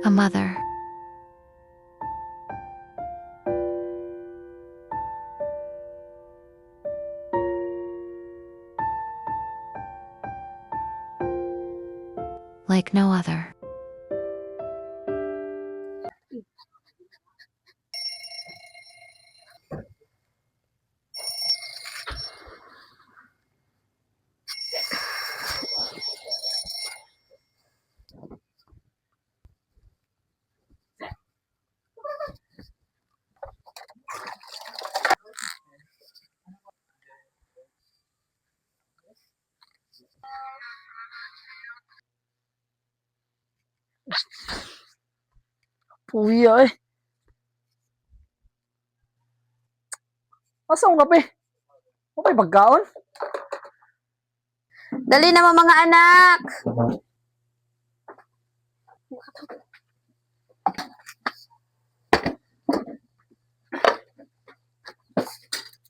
A mother. Like no other. Uy ay. Asa ang kape? Ano pa'y pagkaon? Dali naman mga anak!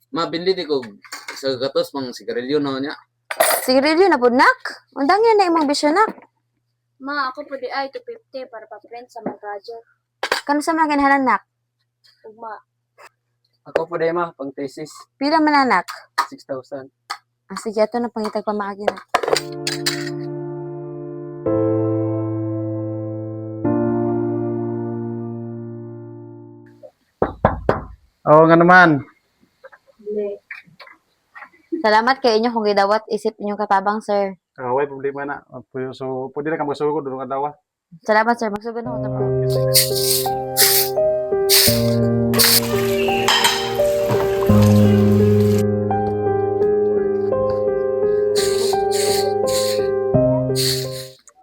Mabili di ko sa gatos pang sigarilyo no niya. Sigarilyo na po, nak. Undang yan na imong bisyo, nak. Ma, ako po di ay 250 para pa-print sa mga project. Kano sa mga ganahanan, nak? Ugma. Ako po day ma, pang thesis, Pila man, anak? 6,000. Ah, sige, ato na pangitag pamaagi na. Oo nga naman. Salamat kay inyo kung gidawat isip inyong katabang, sir. Way problema na. So, pwede na ka magsugod doon ka daw. Salamat, sir. Magsugod na ko.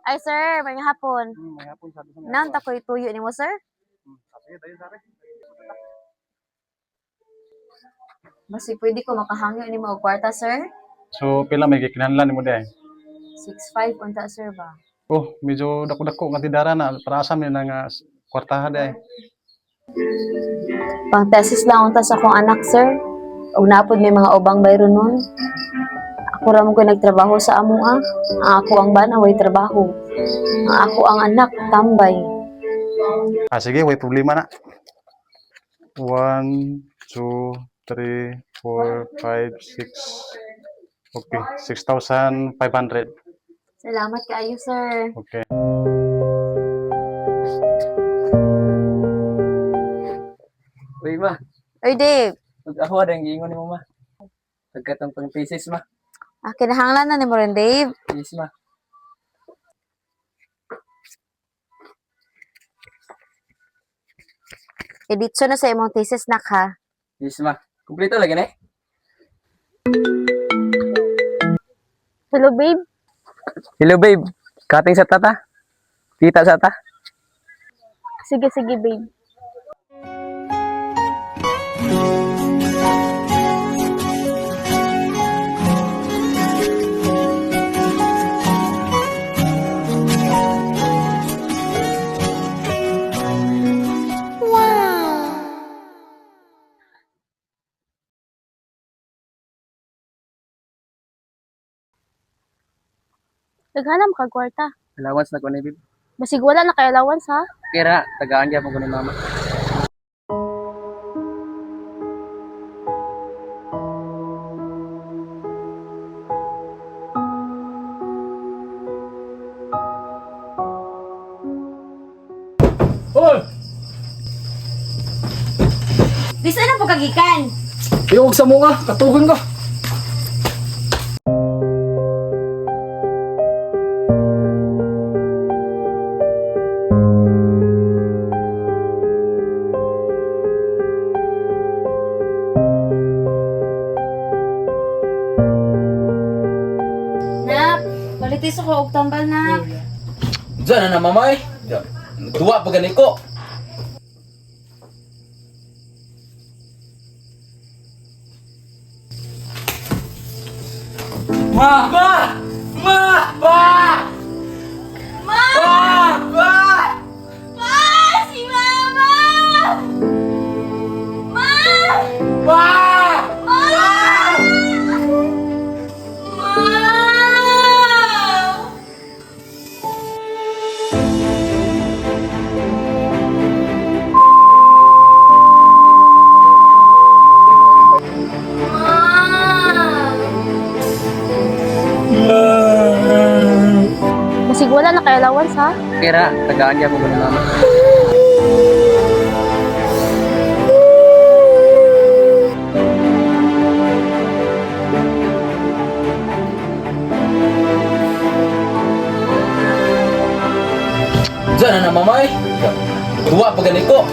Ay, sir. May hapon. May hapon sabi sa mga. Naon ta ko ituyo ni mo, sir? Sige, tayo sari. Basi pwede ko makahangyo ni mo og kwarta, sir? So, pila may kikinahanglan mo day? 6'5" unta, sir ba? Oh, medyo dako-dako nga tidara na para asam ni nga kwartaha day. Pang tesis lang unta sa akong anak, sir. Og napod may mga ubang bayro nun. Ako ra mo ko nagtrabaho sa amoa. Ang ako ang bana way trabaho. Ang ako ang anak tambay. Sige, way problema na. 1, 2, 3, 4, 5, 6. Okay, 6,500. Salamat kaayo, sir. Okay. Uy ma, Oy, Dave. ako ada ang giingon ni mo ma. Pagkatong pang thesis ma. Ah, kinahanglan na ni mo rin, Dave. Yes ma. Editso na sa imong thesis, nak, ha? Yes ma. Kumpleto lagi na eh. Hello, babe. Hello babe. Kating sa tata. Kita sa ta. Sige, sige, babe. Naghanap ka kwarta. Allowance na ko ni babe. Basig wala na kay allowance, ha? Kira, tagaan gyapon ko ni mama. Hoy! Bisa na po kagikan. Iwag sa mga, katugon ko. Nak, balitis ako og tambal, nak. Diyan na mamay. Duwa pa gani ko. Ma! Ma! Ma! Ma! Ma! Ma! Ma! Si Mama! Ma! Ma! Ma! Basig wala na kay allowance ha. Kira, tagaan niya po ko ni mama. Diyan na mamay. Duwa pa ganit ko.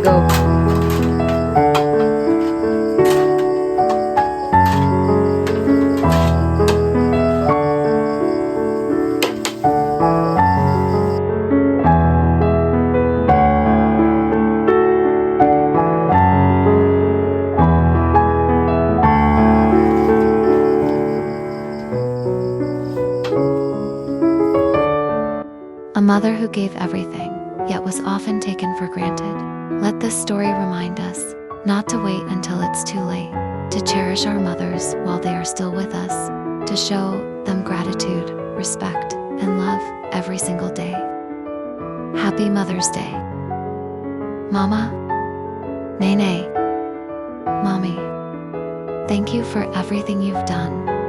Go. A mother who gave everything, yet was often taken for granted. Let this story remind us not to wait until it's too late, to cherish our mothers while they are still with us, to show them gratitude, respect, and love every single day. Happy Mother's Day. Mama, Nene, Mommy, thank you for everything you've done.